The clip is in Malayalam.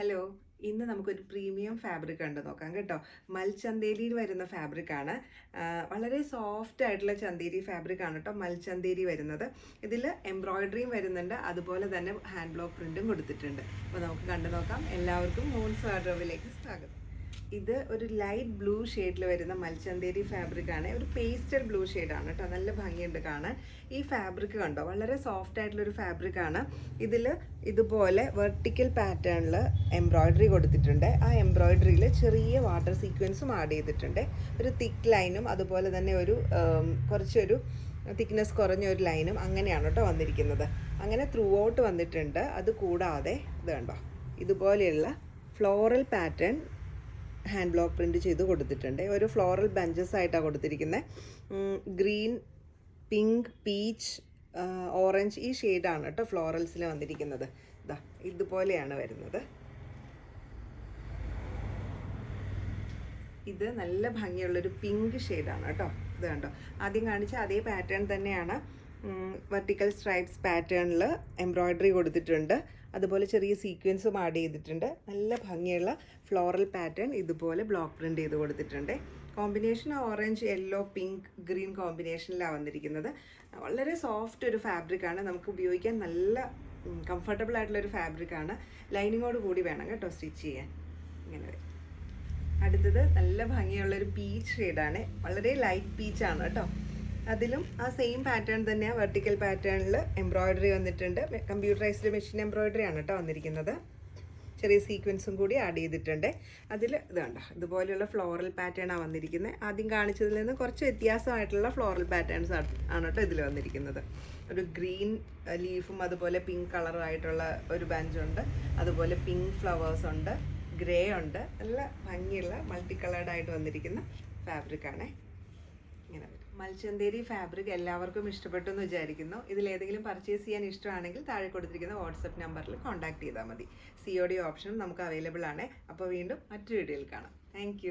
ഹലോ, ഇന്ന് നമുക്കൊരു പ്രീമിയം ഫാബ്രിക് കണ്ടു നോക്കാം കേട്ടോ. മൽചന്തേരിയിൽ വരുന്ന ഫാബ്രിക്കാണ്. വളരെ സോഫ്റ്റ് ആയിട്ടുള്ള ചന്തേരി ഫാബ്രിക് ആണ് കേട്ടോ മൽചന്തേരി വരുന്നത്. ഇതിൽ എംബ്രോയിഡറിയും വരുന്നുണ്ട്, അതുപോലെ തന്നെ ഹാൻഡ് ബ്ലോക്ക് പ്രിൻറ്റും കൊടുത്തിട്ടുണ്ട്. അപ്പോൾ നമുക്ക് കണ്ടു നോക്കാം. എല്ലാവർക്കും മൂൺസ് വാർഡ്രോബിലേക്ക് സ്വാഗതം. ഇത് ഒരു ലൈറ്റ് ബ്ലൂ ഷെയ്ഡിൽ വരുന്ന മൽചന്തേരി ഫാബ്രിക് ആണ്. ഒരു പേസ്റ്റൽ ബ്ലൂ ഷെയ്ഡാണ് കേട്ടോ. നല്ല ഭംഗിയുണ്ട് കാണാൻ. ഈ ഫാബ്രിക് കണ്ടോ, വളരെ സോഫ്റ്റ് ആയിട്ടുള്ളൊരു ഫാബ്രിക് ആണ്. ഇതിൽ ഇതുപോലെ വെർട്ടിക്കൽ പാറ്റേണിൽ എംബ്രോയിഡറി കൊടുത്തിട്ടുണ്ട്. ആ എംബ്രോയിഡറിയിൽ ചെറിയ വാട്ടർ സീക്വൻസും ആഡ് ചെയ്തിട്ടുണ്ട്. ഒരു തിക്ക് ലൈനും അതുപോലെ തന്നെ ഒരു കുറച്ചൊരു തിക്നെസ് കുറഞ്ഞ ഒരു ലൈനും അങ്ങനെയാണ് കേട്ടോ വന്നിരിക്കുന്നത്. അങ്ങനെ ത്രൂ ഔട്ട് വന്നിട്ടുണ്ട്. അത് കൂടാതെ ഇത് കണ്ടോ, ഇതുപോലെയുള്ള floral pattern hand block print ചെയ്ത് കൊടുത്തിട്ടുണ്ട്. ഒരു ഫ്ലോറൽ ബഞ്ചസ് ആയിട്ടാണ് കൊടുത്തിരിക്കുന്നത്. ഗ്രീൻ, പിങ്ക്, പീച്ച്, ഓറഞ്ച് ഈ ഷെയ്ഡാണ് കേട്ടോ ഫ്ലോറൽസിൽ വന്നിരിക്കുന്നത്. ഇതാ ഇതുപോലെയാണ് വരുന്നത്. ഇത് നല്ല ഭംഗിയുള്ളൊരു പിങ്ക് ഷെയ്ഡാണ് കേട്ടോ. ഇത് കണ്ടോ, ആദ്യം കാണിച്ച അതേ പാറ്റേൺ തന്നെയാണ്. വെർട്ടിക്കൽ സ്ട്രൈപ്സ് പാറ്റേണിൽ എംബ്രോയിഡറി കൊടുത്തിട്ടുണ്ട്. അതുപോലെ ചെറിയ സീക്വൻസും ആഡ് ചെയ്തിട്ടുണ്ട്. നല്ല ഭംഗിയുള്ള ഫ്ലോറൽ പാറ്റേൺ ഇതുപോലെ ബ്ലോക്ക് പ്രിൻ്റ് ചെയ്ത് കൊടുത്തിട്ടുണ്ട്. Combination orange, yellow, pink, green കോമ്പിനേഷനിലാണ് വന്നിരിക്കുന്നത്. വളരെ സോഫ്റ്റ് ഒരു ഫാബ്രിക്കാണ്. നമുക്ക് ഉപയോഗിക്കാൻ നല്ല കംഫർട്ടബിൾ ആയിട്ടുള്ളൊരു ഫാബ്രിക്കാണ്. ലൈനിങ്ങോട് കൂടി വേണം കേട്ടോ സ്റ്റിച്ച് ചെയ്യാൻ. ഇങ്ങനെ വരും. അടുത്തത് നല്ല ഭംഗിയുള്ളൊരു പീച്ച് ഷെയ്ഡാണ്. വളരെ ലൈറ്റ് പീച്ചാണ് കേട്ടോ. അതിലും ആ സെയിം പാറ്റേൺ തന്നെയാണ്. വെർട്ടിക്കൽ പാറ്റേണിൽ എംബ്രോയിഡറി വന്നിട്ടുണ്ട്. കമ്പ്യൂട്ടറൈസ്ഡ് മെഷീൻ എംബ്രോയിഡറി ആണ് കേട്ടോ വന്നിരിക്കുന്നത്. ചെറിയ സീക്വൻസും കൂടി ആഡ് ചെയ്തിട്ടുണ്ട്. അതിൽ ഇത് കണ്ടോ, ഇതുപോലെയുള്ള ഫ്ലോറൽ പാറ്റേണാണ് വന്നിരിക്കുന്നത്. ആദ്യം കാണിച്ചതിൽ നിന്ന് കുറച്ച് വ്യത്യാസമായിട്ടുള്ള ഫ്ലോറൽ പാറ്റേൺസ് ആണ് കേട്ടോ ഇതിൽ വന്നിരിക്കുന്നത്. ഒരു ഗ്രീൻ ലീഫും അതുപോലെ പിങ്ക് കളറുമായിട്ടുള്ള ഒരു ബഞ്ചുണ്ട്. അതുപോലെ പിങ്ക് ഫ്ലവേഴ്സ് ഉണ്ട്, ഗ്രേ ഉണ്ട്. നല്ല ഭംഗിയുള്ള മൾട്ടി കളേർഡായിട്ട് വന്നിരിക്കുന്ന ഫാബ്രിക്കാണ്. ഇങ്ങനെ വരും. മൽചന്തേരി ഫാബ്രിക് എല്ലാവർക്കും ഇഷ്ടപ്പെട്ടു എന്ന് വിചാരിക്കുന്നു. ഇതിലേതെങ്കിലും പർച്ചേസ് ചെയ്യാൻ ഇഷ്ടമാണെങ്കിൽ താഴെ കൊടുത്തിരിക്കുന്ന വാട്സപ്പ് നമ്പറിൽ കോൺടാക്ട് ചെയ്താൽ മതി. COD ഓപ്ഷനും നമുക്ക് അവൈലബിൾ ആണ്. അപ്പോൾ വീണ്ടും മറ്റൊരു വീഡിയോയിൽ കാണാം. താങ്ക്